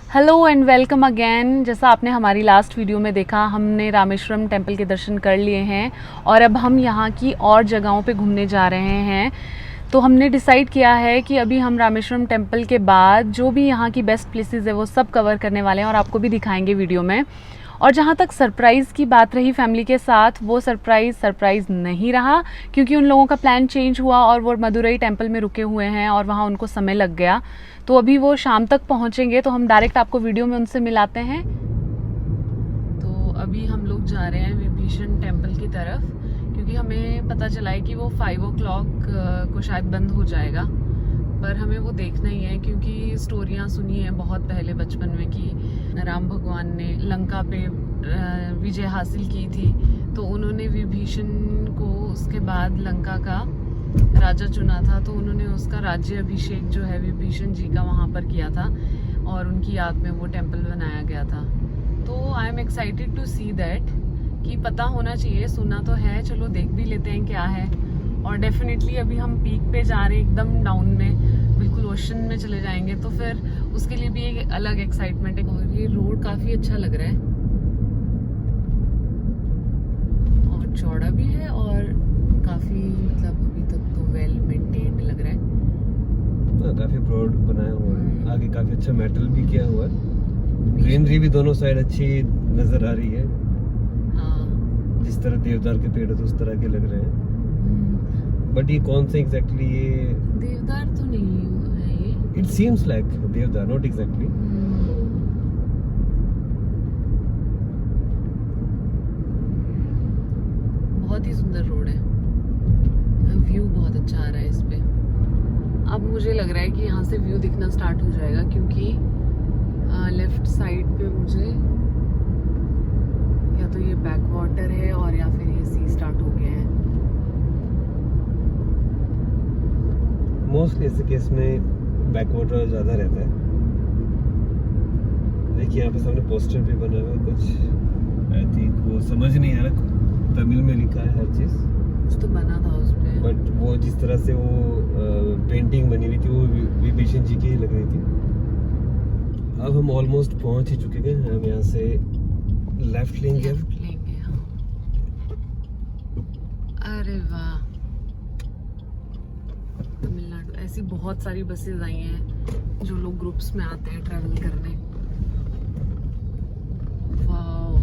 Hello and welcome again. जैसा आपने हमारी लास्ट वीडियो में देखा, हमने रामेश्वरम टेम्पल के दर्शन कर लिए हैं और अब हम यहाँ की और जगहों पे घूमने जा रहे हैं। तो हमने डिसाइड किया है कि अभी हम रामेश्वरम टेम्पल के बाद जो भी यहाँ की बेस्ट प्लेसेस है वो सब कवर करने वाले हैं और आपको भी दिखाएंगे वीडियो में। और जहाँ तक सरप्राइज़ की बात रही फैमिली के साथ, वो सरप्राइज़ नहीं रहा, क्योंकि उन लोगों का प्लान चेंज हुआ और वो मदुरई टेम्पल में रुके हुए हैं और वहाँ उनको समय लग गया। तो अभी वो शाम तक पहुँचेंगे, तो हम डायरेक्ट आपको वीडियो में उनसे मिलाते हैं। तो अभी हम लोग जा रहे हैं विभीषण टेम्पल की तरफ, क्योंकि हमें पता चला है कि वो 5 o'clock को शायद बंद हो जाएगा, पर हमें वो देखना ही है, क्योंकि स्टोरियाँ सुनी हैं बहुत पहले बचपन में कि राम भगवान ने लंका पे विजय हासिल की थी, तो उन्होंने विभीषण को उसके बाद लंका का राजा चुना था, तो उन्होंने उसका राज्य अभिषेक जो है विभीषण जी का वहाँ पर किया था और उनकी याद में वो टेम्पल बनाया गया था। तो I am excited to see that, कि पता होना चाहिए, सुना तो है, चलो देख भी लेते हैं क्या है। और डेफिनेटली अभी हम पीक पे जा रहे हैं, एकदम डाउन में, बिल्कुल ओशन में चले जाएंगे, तो फिर उसके लिए भी एक अलग एक्साइटमेंट है। और ये रोड काफ़ी अच्छा लग रहा है और चौड़ा भी है और काफ़ी, मतलब अभी तक तो वेल मेंटेन्ड लग रहा है। काफी ब्रॉड बनाया हुआ है, आगे काफी अच्छा मेटल भी किया हुआ है, ग्रीनरी भी दोनों साइड अच्छी नजर आ रही है। हाँ, जिस तरह देवदार के पेड़ है तो उस तरह के लग रहे हैं। बट ये कौन से एग्जैक्टली ये देवदार तो नहीं है ये, इट सीम्स लाइक देवदार, नॉट एग्जैक्टली। बहुत ही सुंदर रोड है, व्यू बहुत अच्छा आ रहा है इस पे। अब मुझे लग रहा है कि यहाँ से व्यू दिखना स्टार्ट हो जाएगा, क्योंकि लेफ्ट साइड पे मुझे या तो ये बैक वाटर है और या फिर ये सी स्टार्ट हो गया है। मोस्टली ऐसे केस में बैक वाटर ज्यादा रहता है। देखिए यहाँ पे सामने पोस्टर भी बना हुआ है कुछ, आई थिंक वो समझ नहीं आ रहा, तमिल में लिखा है हर चीज, कुछ तो बना था उस पे, बट वो जिस तरह से वो पेंटिंग बनी हुई थी वो विभीषण जी की ही लग रही थी। अब हम ऑलमोस्ट पहुंच ही चुके हैं। हम यहाँ से लेफ्ट लेंगे। हाँ। अरे वाह, तमिलनाडु। ऐसी बहुत सारी बसेस आई हैं जो लोग ग्रुप्स में आते हैं ट्रैवल करने। वाह,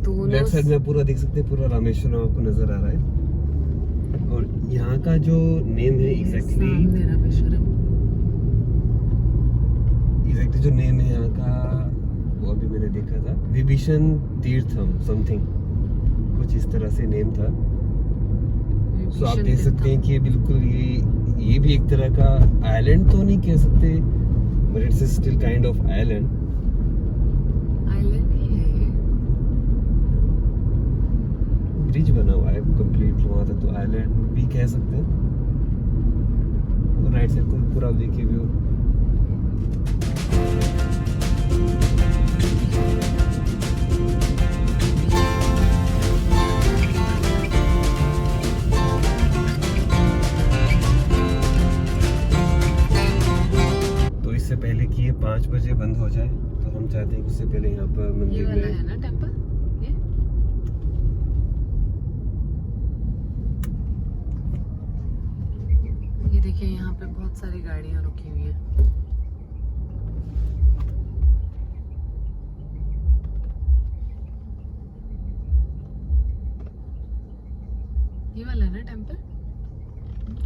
दोनों लेफ्ट साइड में पूरा देख सकते हैं, पूरा रामेश्वरम आपको नजर आ रहा है। और यहाँ का जो नेम है एग्जैक्टली जो नेम है यहाँ का, वो अभी मैंने देखा था, विभीषण तीर्थम समथिंग, कुछ इस तरह से नेम था। तो आप देख सकते हैं कि बिल्कुल ये भी एक तरह का आइलैंड तो नहीं कह सकते, but it's still kind of island ही है ये। ब्रिज बना हुआ है कंप्लीट वहां तक, तो आइलैंड भी कह सकते हैं। और राइट साइड को पूरा देखिए व्यू। तो इससे पहले कि ये 5 बजे बंद हो जाए, तो हम चाहते हैं कि उससे पहले यहाँ पर मंदिर ये वाला है ना टेम्पल, ये देखिए यहाँ पे बहुत सारी गाड़ियाँ रुकी हुई हैं। ये वाला है ना टेम्पल?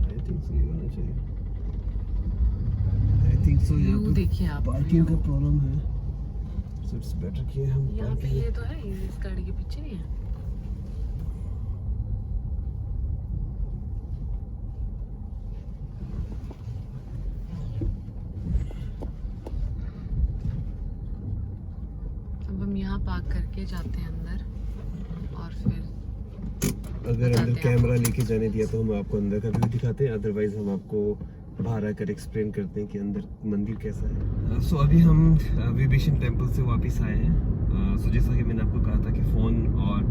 आई थिंक सो, ये होना चाहिए। I think so. यहाँ पे देखिए आप, पार्किंग का प्रॉब्लम है, सो इट्स बेटर कि हम यहाँ पे ये तो है, इस गाड़ी के पीछे नहीं है। अब हम यहाँ पार्क करके जाते हैं अंदर, और फिर अगर अंदर कैमरा लेके जाने दिया तो हम आपको अंदर का व्यू दिखाते हैं, अदरवाइज हम आपको बाहर आकर एक्सप्लेन करते हैं कि अंदर मंदिर कैसा है। सो अभी हम विभीषण टेम्पल से वापस आए हैं। सो जैसा कि मैंने आपको कहा था कि फ़ोन और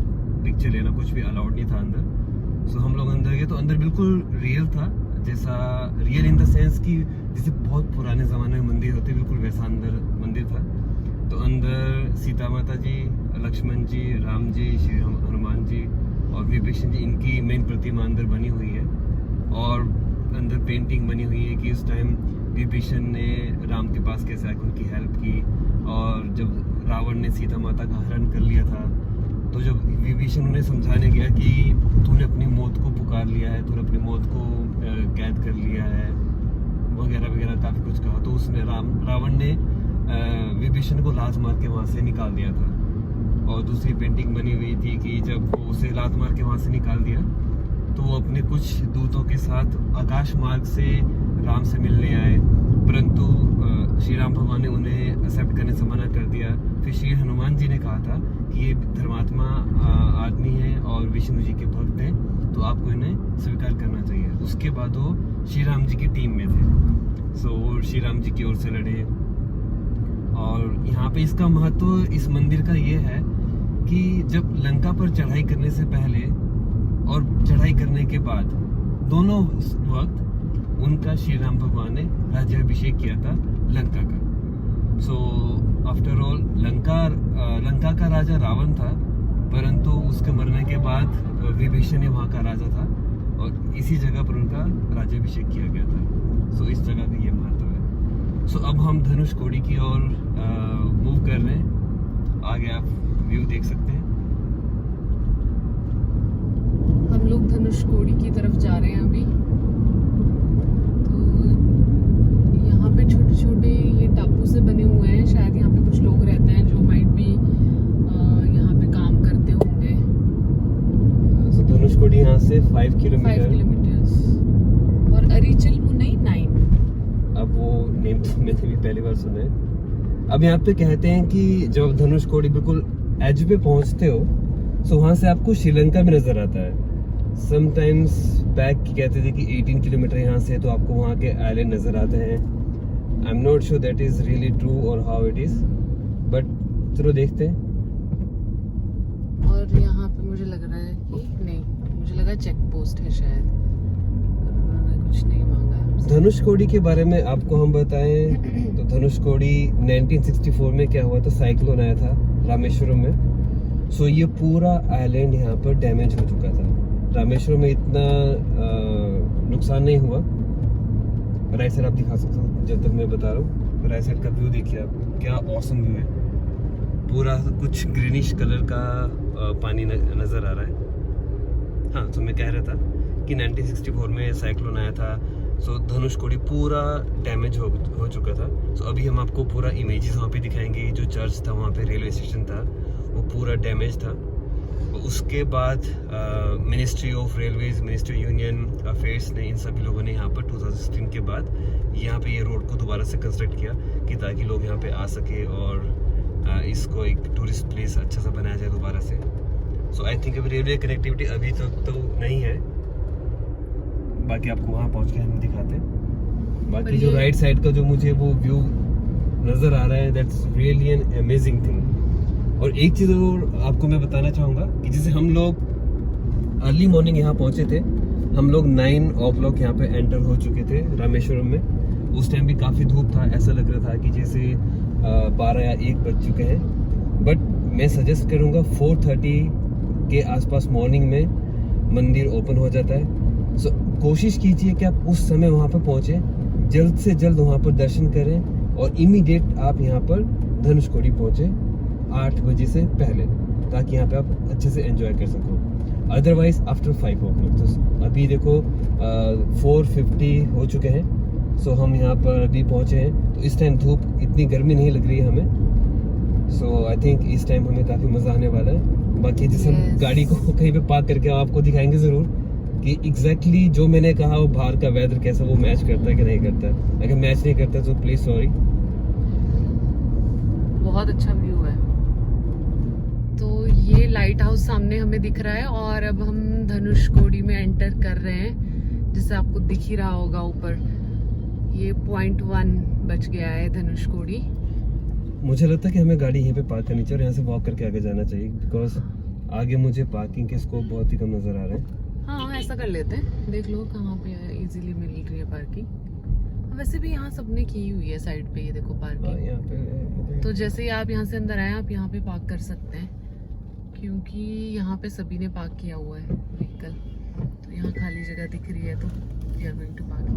पिक्चर लेना कुछ भी अलाउड नहीं था अंदर। सो हम लोग अंदर गए तो अंदर बिल्कुल रियल था, जैसा रियल इन द सेंस कि जैसे बहुत पुराने ज़माने में मंदिर होते, बिल्कुल वैसा अंदर मंदिर था। तो अंदर सीता माता जी, लक्ष्मण जी, राम जी, श्री हनुमान जी और विभीषण जी, इनकी मेन प्रतिमा अंदर बनी हुई है। और अंदर पेंटिंग बनी हुई है कि उस टाइम विभीषण ने राम के पास कैसे आकर उनकी हेल्प की। और जब रावण ने सीता माता का हरण कर लिया था, तो जब विभीषण उन्हें समझाने गया कि तूने अपनी मौत को पुकार लिया है, तूने अपनी मौत को कैद कर लिया है, वगैरह वगैरह काफ़ी कुछ कहा, तो उसने रावण ने विभीषण को लात मार के वहाँ से निकाल दिया था। और दूसरी पेंटिंग बनी हुई थी कि जब वो उसे लात मार के वहाँ से निकाल दिया, तो वो अपने कुछ दूतों के साथ आकाश मार्ग से राम से मिलने आए, परंतु श्री राम भगवान ने उन्हें एक्सेप्ट करने से मना कर दिया। फिर श्री हनुमान जी ने कहा था कि ये धर्मात्मा आदमी है और विष्णु जी के भक्त हैं, तो आपको इन्हें स्वीकार करना चाहिए। उसके बाद वो श्री राम जी की टीम में थे, सो वो श्री राम जी की ओर से लड़े। और यहाँ पे इसका महत्व इस मंदिर का ये है कि जब लंका पर चढ़ाई करने से पहले और चढ़ाई करने के बाद दोनों वक्त उनका श्री राम भगवान ने राज्याभिषेक किया था लंका का। सो आफ्टर ऑल लंका का राजा रावण था, परंतु उसके मरने के बाद विभीषण ही वहाँ का राजा था और इसी जगह पर उनका राज्याभिषेक किया गया था। सो इस जगह का ये महत्व है। सो अब हम धनुषकोडी की ओर मूव कर रहे हैं। आगे आप व्यू देख सकते हैं। हम लोग धनुषकोडी की तरफ जा रहे हैं अभी। तो यहाँ पे छोटे छोटे ये टापू से बने हुए हैं, शायद यहाँ पे कुछ लोग रहते हैं जो माइट भी यहाँ पे काम करते होंगे। धनुषकोडी यहाँ से 5 किलोमीटर और अरिचल मुनई 9। अब वो नेम तो मैंने भी पहली बार सुना है। अब यहाँ पे कहते हैं कि जब धनुषकोडी बिल्कुल एज पे पहुँचते हो, तो वहाँ से आपको श्रीलंका भी नजर आता है। समटाइम्स बैक कहते थे कि 18 किलोमीटर यहाँ से तो आपको वहाँ के आइलैंड नजर आते हैं। I am not sure that is really true और हाउ इट इज, बट चलो देखते हैं। और यहाँ पे मुझे लग रहा है कि नहीं, मुझे लगा चेक पोस्ट है शायद, उन्होंने कुछ नहीं मांगा है। धनुषकोडी के बारे में आपको हम बताएं तो धनुषकोडी 1964 में क्या हुआ था, साइक्लोन आया था रामेश्वरम में। सो ये पूरा आइलैंड यहाँ पर डैमेज हो चुका था। रामेश्वरम में इतना नुकसान नहीं हुआ। राइट साइड आप दिखा सकते हो जब तक मैं बता रहा हूँ। राइट साइड का व्यू देखिए आप, क्या ऑसम व्यू है। पूरा कुछ ग्रीनिश कलर का पानी नज़र आ रहा है। हाँ, तो मैं कह रहा था कि 1964 में साइक्लोन आया था। सो धनुषकोडी पूरा डैमेज हो चुका था। सो अभी हम आपको पूरा इमेजेस वहाँ पे दिखाएंगे। जो चर्च था वहाँ पे, रेलवे स्टेशन था, वो पूरा डैमेज था। उसके बाद ministry of railways, ministry union affairs ने, इन सभी लोगों ने यहाँ पर 2016 के बाद यहाँ पे ये रोड को दोबारा से कंस्ट्रक्ट किया कि ताकि लोग यहाँ पे आ सके और इसको एक टूरिस्ट प्लेस अच्छा सा बनाया जाए दोबारा से। सो आई थिंक अभी रेलवे कनेक्टिविटी अभी तक तो नहीं है, बाकी आपको वहाँ पहुँच के हम दिखाते हैं। बाकी जो राइट साइड का जो मुझे वो व्यू नज़र आ रहा है, that's really an amazing thing. और एक चीज़ और आपको मैं बताना चाहूँगा कि जैसे हम लोग अर्ली मॉर्निंग यहाँ पहुँचे थे, हम लोग 9 o'clock यहाँ पे एंटर हो चुके थे रामेश्वरम में। उस टाइम भी काफ़ी धूप था, ऐसा लग रहा था कि जैसे 12 या 1 बज चुके हैं। बट मैं सजेस्ट करूँगा 4:30 के आसपास मॉर्निंग में मंदिर ओपन हो जाता है। सो कोशिश कीजिए कि आप उस समय वहाँ पर पहुँचे, जल्द से जल्द वहाँ पर दर्शन करें और इमीडिएट आप यहाँ पर धनुषकोडी पहुँचे 8 बजे से पहले, ताकि यहाँ पे आप अच्छे से एंजॉय कर सको। Otherwise after 5 o'clock। तो अभी देखो 4:50 हो चुके हैं। सो हम यहाँ पर अभी पहुँचे हैं, तो इस टाइम धूप इतनी गर्मी नहीं लग रही है हमें। सो आई थिंक इस टाइम हमें काफ़ी मज़ा आने वाला है। बाकी जैसे हम गाड़ी को कहीं पे पार्क करके आपको दिखाएंगे ज़रूर कि एग्जैक्टली जो मैंने कहा वो बाहर का वेदर कैसा वो मैच करता है कि नहीं करता है। अगर मैच नहीं करता तो प्लीज़ सॉरी। बहुत अच्छा व्यू है। तो ये लाइट हाउस सामने हमें दिख रहा है और अब हम धनुषकोडी में एंटर कर रहे हैं। जैसे आपको दिख ही रहा होगा ऊपर, ये 1 बज गया है धनुषकोडी। मुझे लगता है कि हमें गाड़ी यहीं पे पार्क करनी चाहिए और यहाँ से वॉक करके आगे जाना चाहिए, बिकॉज आगे मुझे पार्किंग के स्कोप बहुत ही कम नजर आ रहे हैं। हाँ, ऐसा कर लेते हैं। देख लो कहाँ पे इजीली मिल रही है पार्किंग। वैसे भी यहाँ सबने की हुई है साइड पे, ये देखो पार्किंग। यहाँ पे तो जैसे ही आप यहाँ से अंदर आए आप यहाँ पे पार्क कर सकते हैं, क्योंकि यहाँ पे सभी ने पार्क किया हुआ है व्हीकल। तो यहाँ खाली जगह दिख रही है तो we are going to park.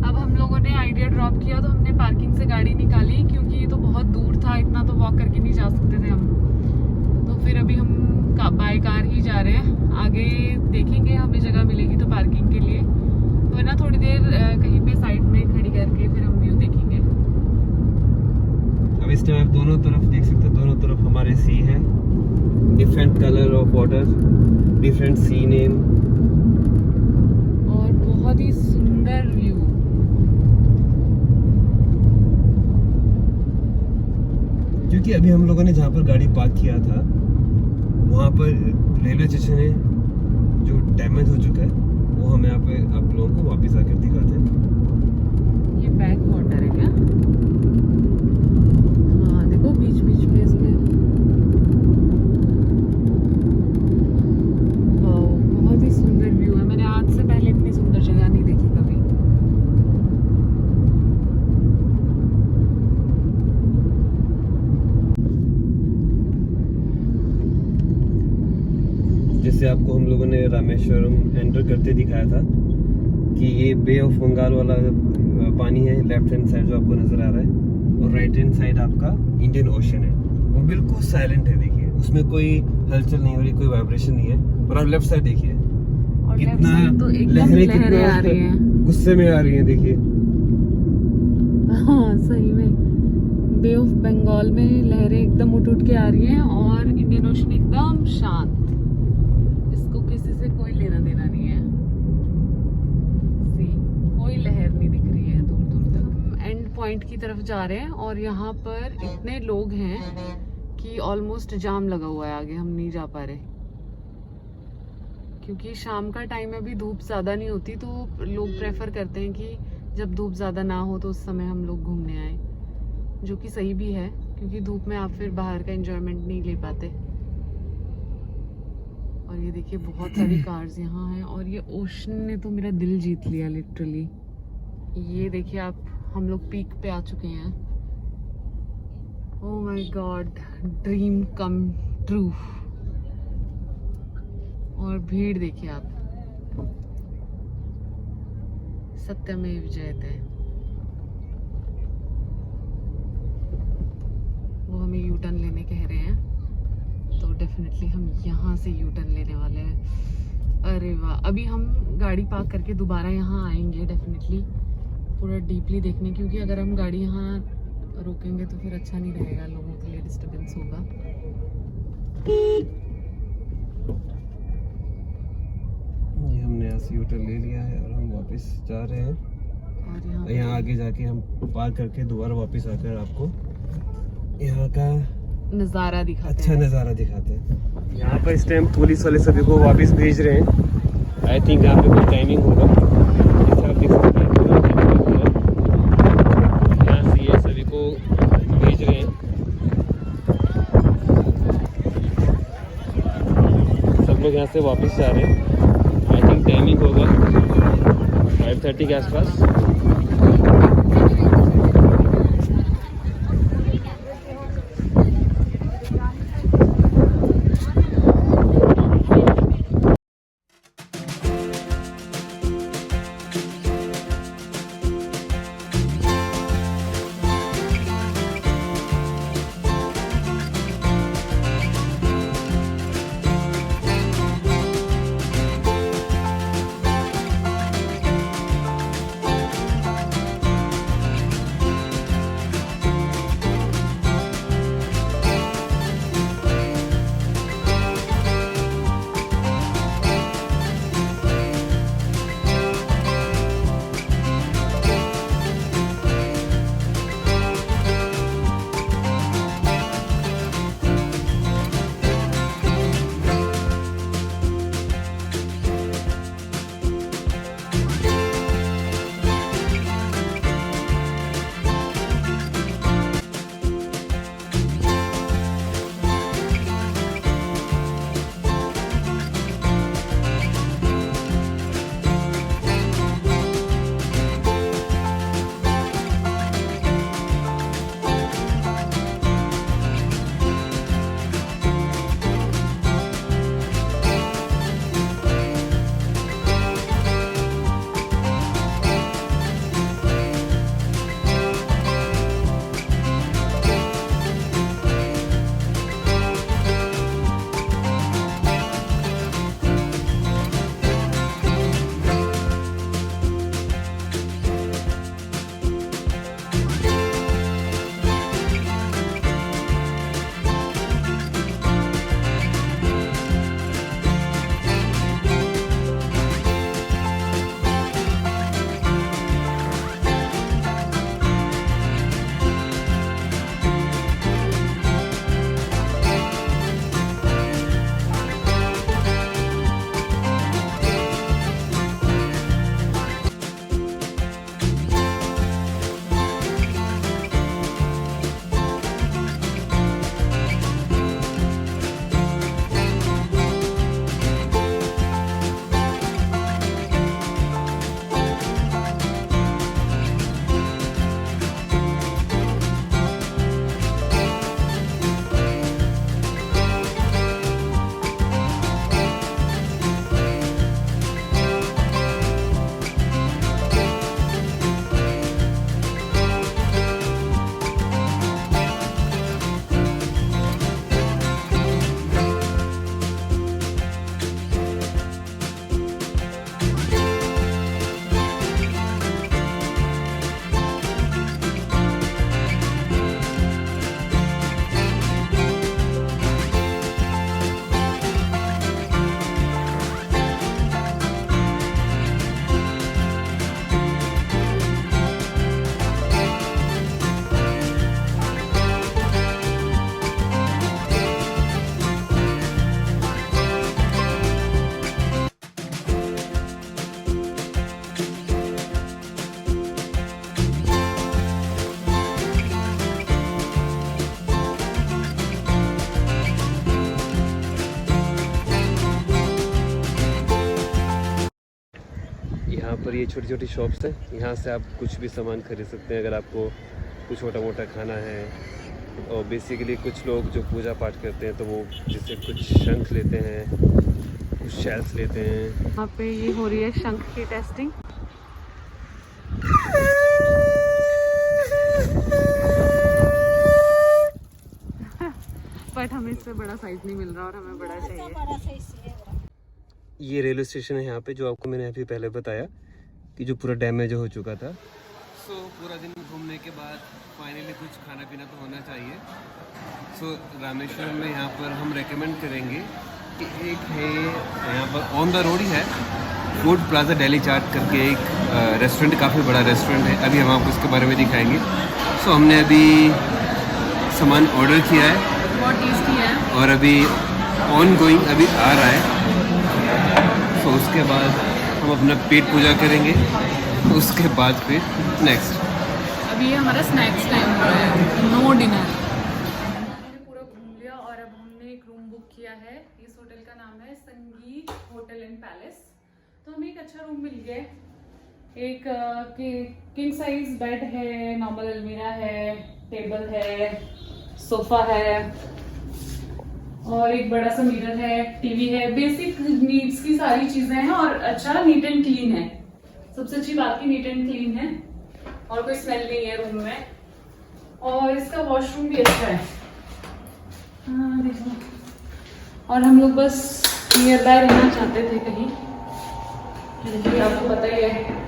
अब हम लोगों ने आइडिया ड्रॉप किया तो हमने पार्किंग से गाड़ी निकाली, क्योंकि ये तो बहुत दूर था, इतना तो वॉक करके नहीं जा सकते थे हम। तो फिर अभी हम बाय कार ही जा रहे हैं। आगे देखेंगे हमें जगह मिलेगी तो पार्किंग के लिए, वरना थोड़ी देर कहीं पे साइड में खड़ी करके फिर हम व्यू देखेंगे। अब इस टाइम आप दोनों तरफ देख सकते हो, दोनों तरफ हमारे सी है, different colour of water, different sea name, और बहुत ही सुंदर व्यू। क्योंकि अभी हम लोगों ने जहाँ पर गाड़ी पार्क किया था वहाँ पर रेलवे स्टेशन है जो डैमेज हो चुका है, वो हम यहाँ पे आप लोगों को वापस आकर दिखाते हैं। ये बैक वाटर है क्या? हाँ देखो बीच बीच में इसमें बहुत ही सुंदर व्यू है। मैंने आज से पहले इतनी सुंदर जगह नहीं देखी कभी। जैसे आपको हम लोगों ने रामेश्वरम एंटर करते दिखाया था कि ये बे ऑफ बंगाल वाला पानी है, लेफ्ट हैंड साइड जो आपको नजर आ रहा है, और राइट हैंड साइड आपका इंडियन ओशन है। वो बिल्कुल साइलेंट है, देखिए उसमें कोई हलचल नहीं हो रही, कोई वाइब्रेशन नहीं है। और आप लेफ्ट साइड देखिए कितना तो लहरें लहरें आ रही हैं, गुस्से में आ रही हैं, देखिए। हाँ सही में बे ऑफ बंगाल में लहरें एकदम उठ उठ के आ रही हैं, और इंडियन ओशन एकदम शांत, इसको किसी से कोई लेना देना नहीं है। सी कोई लहर नहीं दिख रही है दूर दूर तक। हम एंड पॉइंट की तरफ जा रहे हैं और यहाँ पर इतने लोग हैं कि ऑलमोस्ट जाम लगा हुआ है, आगे हम नहीं जा पा रहे, क्योंकि शाम का टाइम अभी धूप ज़्यादा नहीं होती, तो लोग प्रेफर करते हैं कि जब धूप ज़्यादा ना हो तो उस समय हम लोग घूमने आए, जो कि सही भी है, क्योंकि धूप में आप फिर बाहर का एंजॉयमेंट नहीं ले पाते। और ये देखिए बहुत सारी कार्स यहाँ हैं, और ये ओशन ने तो मेरा दिल जीत लिया लिटरली। ये देखिए आप, हम लोग पीक पे आ चुके हैं। Oh my God, dream come true. और भीड़ देखिए आप, सत्यमेव जयते। वो हमें यू टर्न लेने कह रहे हैं, तो डेफिनेटली हम यहाँ से यू टर्न लेने वाले हैं। अरे वाह, अभी हम गाड़ी पार्क करके दोबारा यहाँ आएंगे डेफिनेटली, पूरा डीपली देखने, क्योंकि अगर हम गाड़ी यहाँ रोकेंगे तो फिर अच्छा नहीं रहेगा, लोगों के लिए डिस्टर्बेंस होगा। ये हमने यहाँ से यू टर्न ले लिया है और हम वापस जा रहे हैं, और यहाँ आगे जाके हम पार्क करके दोबारा वापस आकर आपको यहाँ का नज़ारा दिखाते अच्छा हैं। नज़ारा दिखाते हैं। यहाँ पर इस टाइम पुलिस वाले सभी को वापस भेज रहे हैं। आई थिंक यहाँ पे कोई टाइमिंग होगा, जैसे आप देख सकते हैं यहाँ से ये सभी को भेज रहे हैं। सब लोग यहाँ से वापस जा रहे हैं। आई थिंक टाइमिंग होगा 5:30 के आसपास। यहाँ पर ये छोटी छोटी शॉप्स हैं, यहाँ से आप कुछ भी सामान खरीद सकते हैं अगर आपको कुछ छोटा मोटा खाना है। और बेसिकली कुछ लोग जो पूजा पाठ करते हैं तो वो जिससे कुछ शंख लेते हैं, कुछ शेल्स लेते हैं। यहाँ पे ये हो रही है शंख की टेस्टिंग। बट हमें इससे बड़ा साइज नहीं मिल रहा और हमें बड़ा चाहिए। ये रेलवे स्टेशन है यहाँ पे, जो आपको मैंने अभी पहले बताया कि जो पूरा डैमेज हो चुका था। पूरा दिन घूमने के बाद फाइनली कुछ खाना पीना तो होना चाहिए। रामेश्वरम में यहाँ पर हम रेकमेंड करेंगे कि एक है यहाँ पर ऑन द रोड ही है फूड प्लाजा दिल्ली चाट करके एक रेस्टोरेंट, काफ़ी बड़ा रेस्टोरेंट है। अभी हम आपको इसके बारे में दिखाएंगे। हमने अभी सामान ऑर्डर किया है, बहुत टेस्टी है और अभी ऑन गोइंग अभी आ रहा है। उसके बाद हम अपना पेट पूजा करेंगे, उसके बाद फिर नेक्स्ट। अभी ये हमारा स्नैक्स टाइम हो रहा है, नो डिनर। हमने पूरा घूम लिया और अब हमने एक रूम बुक किया है। इस होटल का नाम है संगीत होटल एंड पैलेस। तो हमें एक अच्छा रूम मिल गया। एक किंग साइज बेड है, नॉर्मल अलमीरा है, टेबल है, सोफा है और एक बड़ा सा मिरर है, टीवी है। बेसिक नीड्स की सारी चीजें हैं और अच्छा नीट एंड क्लीन है। सबसे अच्छी बात की नीट एंड क्लीन है और कोई स्मेल नहीं है रूम में। और इसका वॉशरूम भी अच्छा है। हाँ देखो, और हम लोग बस नियर बाय रहना चाहते थे कहीं, क्योंकि आपको पता ही है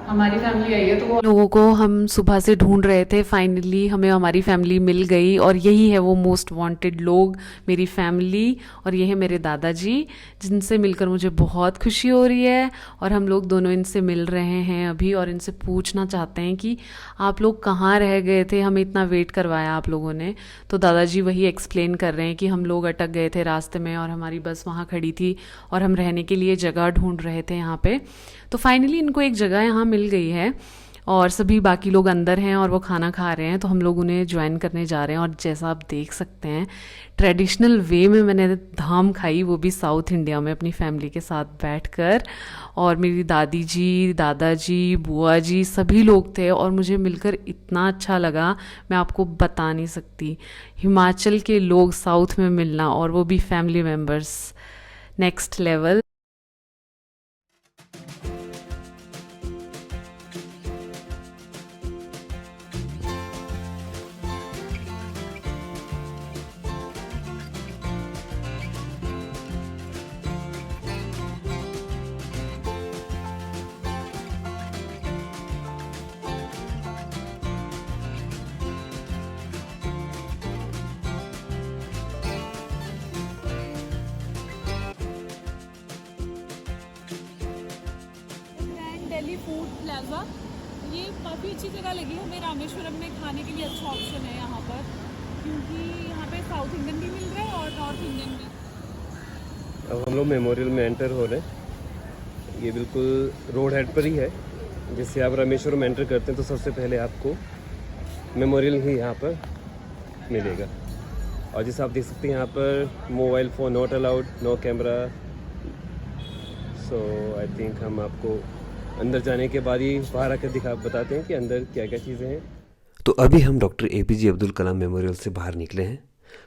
हमारी फैमिली आई है। तो वो लोगों को हम सुबह से ढूंढ रहे थे, फाइनली हमें हमारी फैमिली मिल गई। और यही है वो मोस्ट वांटेड लोग, मेरी फैमिली। और ये है मेरे दादाजी, जिनसे मिलकर मुझे बहुत खुशी हो रही है। और हम लोग दोनों इनसे मिल रहे हैं अभी और इनसे पूछना चाहते हैं कि आप लोग कहाँ रह गए थे, हमें इतना वेट करवाया आप लोगों ने। तो दादाजी वही एक्सप्लेन कर रहे हैं कि हम लोग अटक गए थे रास्ते में और हमारी बस वहाँ खड़ी थी और हम रहने के लिए जगह ढूंढ रहे थे यहाँ पे। तो फाइनली इनको एक जगह यहाँ मिल गई है और सभी बाकी लोग अंदर हैं और वो खाना खा रहे हैं। तो हम लोग उन्हें ज्वाइन करने जा रहे हैं। और जैसा आप देख सकते हैं, ट्रेडिशनल वे में मैंने धाम खाई, वो भी साउथ इंडिया में अपनी फैमिली के साथ बैठकर। और मेरी दादी जी, दादाजी, बुआ जी सभी लोग थे और मुझे मिलकर इतना अच्छा लगा, मैं आपको बता नहीं सकती। हिमाचल के लोग साउथ में मिलना और वो भी family members, next level. Delhi food plaza, ये काफ़ी अच्छी जगह लगी हमें रामेश्वरम में। खाने के लिए अच्छा ऑप्शन है यहाँ पर, क्योंकि यहाँ पे साउथ इंडियन भी मिल रहा है और नॉर्थ इंडियन भी। अब हम लोग मेमोरियल में एंटर हो रहे हैं। ये बिल्कुल रोड हेड पर ही है। जैसे आप रामेश्वरम एंटर करते हैं तो सबसे पहले आपको मेमोरियल ही यहाँ पर मिलेगा। और जैसे आप देख सकते हैं यहाँ पर mobile phone not allowed, no camera. I think हम आपको अंदर जाने के बाद ही बाहर आकर बताते हैं कि अंदर क्या क्या चीज़ें हैं। तो अभी हम doctor APJ Abdul Kalam memorial से बाहर निकले हैं।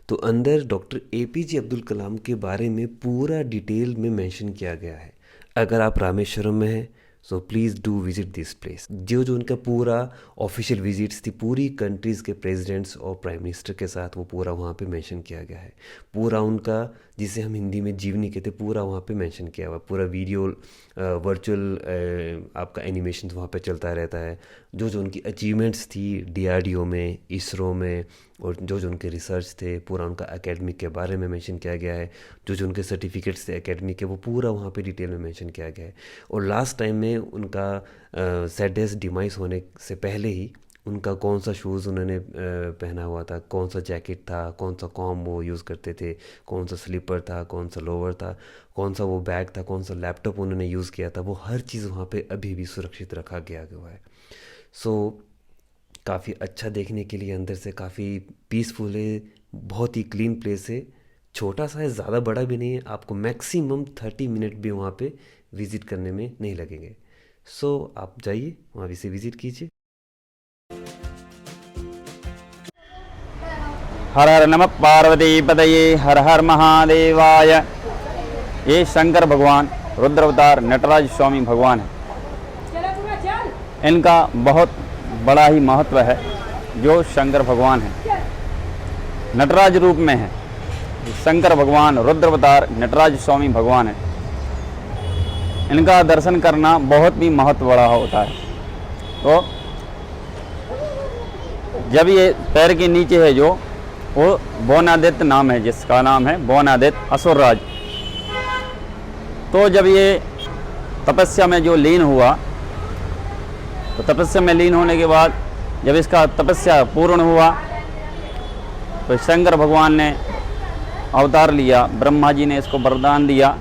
तो अंदर डॉक्टर APJ अब्दुल कलाम के बारे में पूरा डिटेल में मेंशन किया गया है। अगर आप रामेश्वरम में हैं so please do visit this place. जो उनका पूरा ऑफिशियल विजिट्स थी पूरी कंट्रीज़ के प्रेसिडेंट्स और प्राइम मिनिस्टर के साथ, वो पूरा वहाँ पे मेंशन किया गया है। पूरा उनका, जिसे हम हिंदी में जीवनी कहते, पूरा वहाँ पे मेंशन किया हुआ। पूरा वीडियो वर्चुअल आपका एनिमेशन वहाँ पे चलता रहता है। जो उनकी अचीवमेंट्स थी DRDO में, इसरो में, और जो उनके रिसर्च थे, पूरा उनका एकेडमिक के बारे में मेंशन किया गया है। जो उनके सर्टिफिकेट्स थे एकेडमिक के, वो पूरा वहाँ पे डिटेल में मेंशन किया गया है। और लास्ट टाइम में उनका सैडेस्ट डिमाइस होने से पहले ही उनका कौन सा शूज़ उन्होंने पहना हुआ था, कौन सा जैकेट था, कौन सा कॉम वो यूज़ करते थे, कौन सा स्लीपर था, कौन सा लोवर था, कौन सा वो बैग था, कौन सा लैपटॉप उन्होंने यूज़ किया था, वो हर चीज़ वहाँ पे अभी भी सुरक्षित रखा गया हुआ है। काफ़ी अच्छा देखने के लिए, अंदर से काफ़ी पीसफुल है, बहुत ही क्लीन प्लेस है। छोटा सा है, ज़्यादा बड़ा भी नहीं है। आपको मैक्सिमम 30 मिनट भी वहाँ पे विज़िट करने में नहीं लगेंगे। सो आप जाइए वहाँ भी से विज़िट कीजिए। हर हर नमः पार्वती पतये हर हर महादेवाय। ये शंकर भगवान रुद्र अवतार नटराज स्वामी भगवान है। इनका बहुत बड़ा ही महत्व है। जो शंकर भगवान है नटराज रूप में है। शंकर भगवान रुद्र अवतार नटराज स्वामी भगवान है। इनका दर्शन करना बहुत भी महत्व बड़ा होता है। तो जब ये पैर के नीचे है जो वो बोनादित्य नाम है, जिसका नाम है बोनादित्य असुरराज। तो जब ये तपस्या में जो लीन हुआ, तो तपस्या में लीन होने के बाद जब इसका तपस्या पूर्ण हुआ तो शंकर भगवान ने अवतार लिया। ब्रह्मा जी ने इसको वरदान दिया,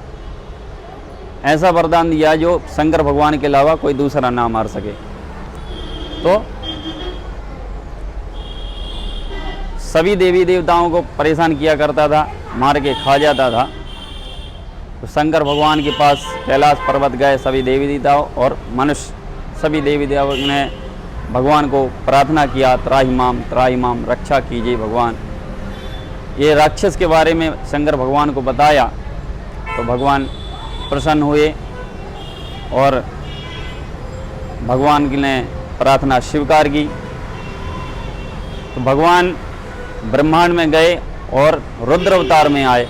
ऐसा वरदान दिया जो शंकर भगवान के अलावा कोई दूसरा ना मार सके। तो सभी देवी देवताओं को परेशान किया करता था, मार के खा जाता था। तो शंकर भगवान के पास कैलाश पर्वत गए सभी देवी देवताओं और मनुष्य। सभी देवी देवताओं ने भगवान को प्रार्थना किया, त्राहि माम रक्षा कीजिए भगवान। ये राक्षस के बारे में शंकर भगवान को बताया तो भगवान प्रसन्न हुए और भगवान ने प्रार्थना स्वीकार की। तो भगवान ब्रह्मांड में गए और रुद्र अवतार में आए।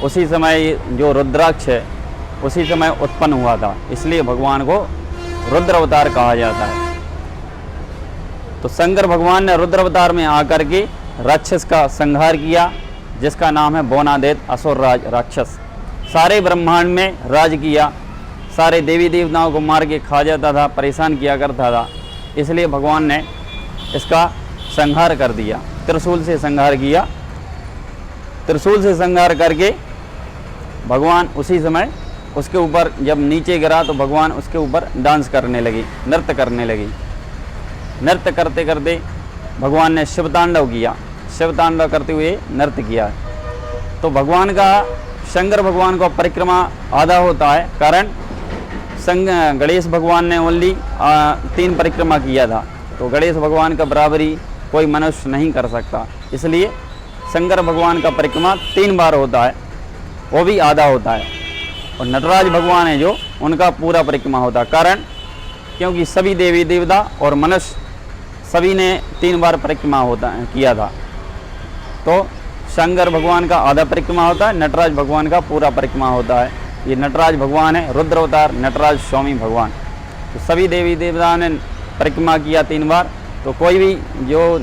उसी समय जो रुद्राक्ष है उसी समय उत्पन्न हुआ था, इसलिए भगवान को रुद्र अवतार कहा जाता है। तो शंकर भगवान ने रुद्र अवतार में आकर के राक्षस का संहार किया, जिसका नाम है बोनादित्य असुरराज राक्षस। सारे ब्रह्मांड में राज किया, सारे देवी देवताओं को मार के खा जाता था, परेशान किया करता था। इसलिए भगवान ने इसका संहार कर दिया, त्रिशूल से संहार किया। त्रिशूल से संहार करके भगवान उसी समय उसके ऊपर जब नीचे गिरा तो भगवान उसके ऊपर डांस करने लगी, नृत्य करने लगी। नृत्य करते करते भगवान ने शिव तांडव किया, शिव तांडव करते हुए नृत्य किया। तो भगवान का शंकर भगवान का परिक्रमा आधा होता है, कारण गणेश भगवान ने ओनली 3 परिक्रमा किया था। तो गणेश भगवान का बराबरी कोई मनुष्य नहीं कर सकता, इसलिए शंकर भगवान का परिक्रमा 3 बार होता है, वो भी आधा होता है। और नटराज भगवान है जो उनका पूरा परिक्रमा होता है, कारण क्योंकि सभी देवी देवता और मनुष्य सभी ने 3 बार परिक्रमा किया था। तो शंकर भगवान का आधा परिक्रमा होता है, नटराज भगवान का पूरा परिक्रमा होता है। ये नटराज भगवान है, रुद्र अवतार नटराज स्वामी भगवान। तो सभी देवी देवता ने परिक्रमा किया 3 बार। तो कोई भी जो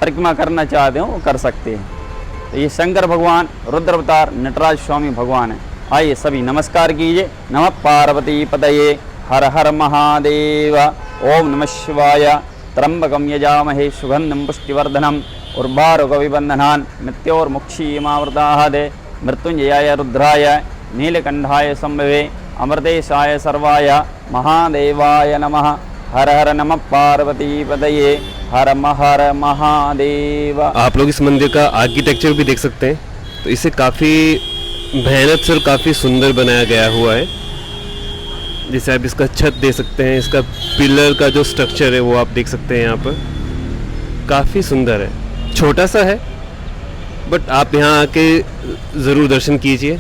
परिक्रमा करना चाहते हो वो कर सकते हैं। तो ये शंकर भगवान रुद्र अवतार नटराज स्वामी भगवान है। आइए सभी नमस्कार कीजिए। नमः पार्वती पतये हर हर महादेव। ओम नमः शिवाय। त्र्यंबकं यजामहे सुगंधं पुष्टिवर्धनम् उर्वारुकविबन्धनान् मृत्योर्मुक्षीयमावृताहते मृत्युंजयाय रुद्राय नीलकंठाय संभवे अमृतेशाय सर्वाय महादेवाय नमः। हर हर नमः पार्वती पतये हर महादेव। आप लोग इस मंदिर का आर्किटेक्चर भी देख सकते हैं। तो इसे काफ़ी मेहनत से और काफ़ी सुंदर बनाया गया हुआ है। जैसे आप इसका छत देख सकते हैं, इसका पिलर का जो स्ट्रक्चर है वो आप देख सकते हैं। यहाँ पर काफ़ी सुंदर है, छोटा सा है बट आप यहाँ आके ज़रूर दर्शन कीजिए।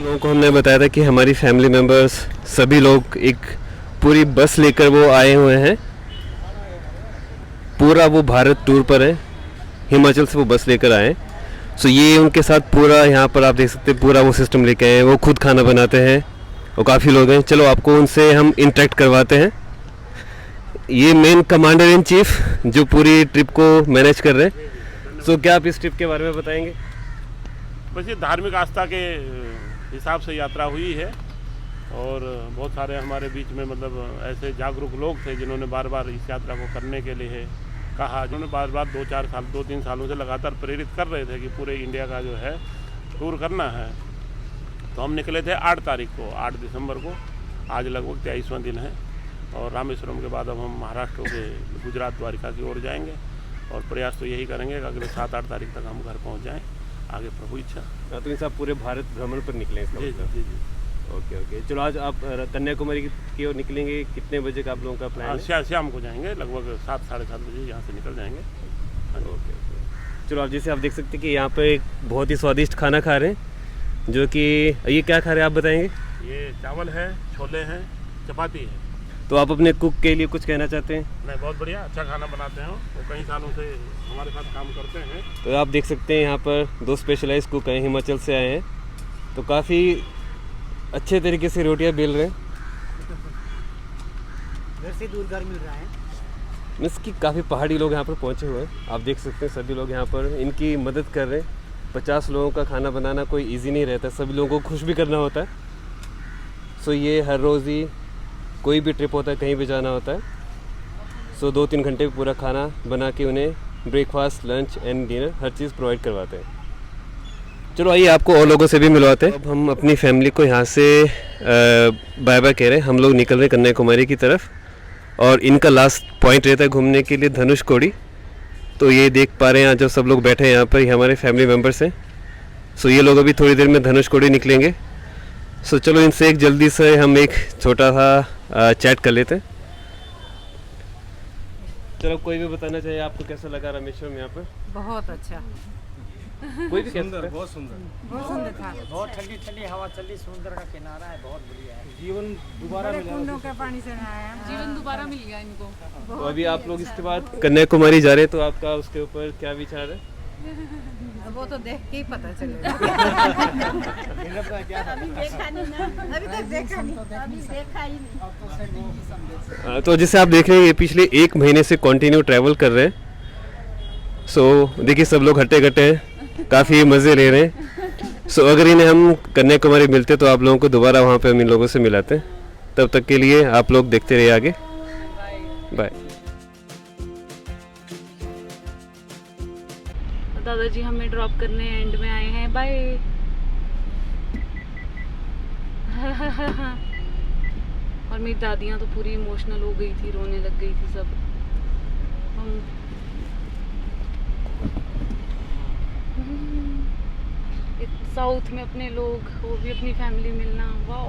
लोगों को हमने बताया था कि हमारी फैमिली मेम्बर्स सभी लोग एक पूरी बस लेकर वो आए हुए हैं। पूरा वो भारत टूर पर है, हिमाचल से वो बस लेकर आए। सो ये उनके साथ पूरा यहाँ पर आप देख सकते हैं पूरा वो सिस्टम लेके आए हैं। वो खुद खाना बनाते हैं और काफ़ी लोग हैं। चलो आपको उनसे हम इंटरेक्ट करवाते हैं। ये मेन कमांडर इन चीफ जो पूरी ट्रिप को मैनेज कर रहे हैं। सो क्या आप इस ट्रिप के बारे में बताएंगे? बस ये धार्मिक आस्था के हिसाब से यात्रा हुई है और बहुत सारे हमारे बीच में मतलब ऐसे जागरूक लोग थे जिन्होंने बार बार इस यात्रा को करने के लिए कहा, जिन्होंने बार बार 2-4 साल 2-3 सालों से लगातार प्रेरित कर रहे थे कि पूरे इंडिया का जो है टूर करना है तो हम निकले थे 8 तारीख को, 8 दिसंबर को। आज लगभग 23वां दिन है और रामेश्वरम के बाद अब हम महाराष्ट्र के गुजरात द्वारिका की ओर जाएंगे और प्रयास तो यही करेंगे कि अगले 7-8 तारीख तक हम घर पहुंच जाएं, आगे प्रभु इच्छा। तो इस आप पूरे भारत भ्रमण पर निकले इसका जी मतलब? जी जी। ओके। चलो आज आप कन्याकुमारी की ओर निकलेंगे, कितने बजे का आप लोगों का प्लान है? शाम को जाएंगे, लगभग 7-7:30 बजे यहाँ से निकल जाएंगे। हाँ जी। ओके। चलो आप जैसे आप देख सकते हैं कि यहाँ पे एक बहुत ही स्वादिष्ट खाना खा रहे हैं, जो कि ये क्या खा रहे हैं आप बताएंगे? ये चावल है, छोले हैं, चपाती है। तो आप अपने कुक के लिए कुछ कहना चाहते हैं? नहीं, बहुत बढ़िया, अच्छा खाना बनाते हैं वो कई सालों से हमारे साथ काम करते हैं। तो आप देख सकते हैं यहाँ पर 2 स्पेशलाइज कुक हैं, हिमाचल से आए हैं, तो काफ़ी अच्छे तरीके से रोटियाँ बेल रहे हैं। घर से दूर घर मिल रहा है। मीन्स कि काफ़ी पहाड़ी लोग यहाँ पर पहुँचे हुए हैं। आप देख सकते हैं सभी लोग यहाँ पर इनकी मदद कर रहे हैं। 50 लोगों का खाना बनाना कोई इजी नहीं रहता, सभी लोगों को खुश भी करना होता है। सो ये हर रोज़ ही कोई भी ट्रिप होता है, कहीं भी जाना होता है, सो 2-3 घंटे में पूरा खाना बना के उन्हें breakfast, lunch and dinner her cheese provide करवाते हैं। चलो आइए आपको और लोगों से भी मिलवाते हैं। अब हम अपनी फैमिली को यहाँ से बाय बाय कह रहे हैं। हम लोग निकल रहे हैं कन्याकुमारी की तरफ और इनका लास्ट पॉइंट रहता है घूमने के लिए धनुषकोडी। तो ये देख पा रहे हैं जो सब लोग बैठे हैं यहाँ पर, ये हमारे फैमिली मेम्बर्स हैं। सो ये लोग अभी थोड़ी देर में धनुषकोडी निकलेंगे। सो चलो इनसे एक जल्दी से हम एक छोटा सा चैट कर लेते हैं। चलो कोई भी बताना चाहिए आपको कैसा लगा रामेश्वरम यहाँ पर? बहुत अच्छा, कोई भी सुंदर, बहुत सुंदर था। बहुत ठंडी ठंडी हवा चल रही, समुद्र का किनारा है, बहुत बढ़िया है। जीवन दोबारा मिला, कुंडों के पानी से नहाया, जीवन दोबारा मिल गया इनको। तो अभी आप लोग इसके बाद कन्याकुमारी जा रहे हैं, तो आपका उसके ऊपर क्या विचार है? वो तो देख के ही पता चलेगा। अभी देखा नहीं ना, अभी तक देखा नहीं, अभी देखा ही नहीं। तो जैसे आप देख रहे हैं ये पिछले 1 महीने से कंटिन्यू ट्रैवल कर रहे हैं। सो देखिए सब लोग हट्टे कट्टे हैं, काफ़ी मज़े ले रहे हैं। सो अगर इन्हें हम कन्याकुमारी मिलते तो आप लोगों को दोबारा वहाँ पे हम इन लोगों से मिलाते हैं। तब तक के लिए आप लोग देखते रहिए आगे। बाय। दादाजी हमें ड्रॉप करने एंड में आए हैं, बाय। और मेरी दादियाँ तो पूरी इमोशनल हो गई थी, रोने लग गई थी सब। साउथ में अपने लोग, वो भी अपनी फैमिली मिलना, वाह।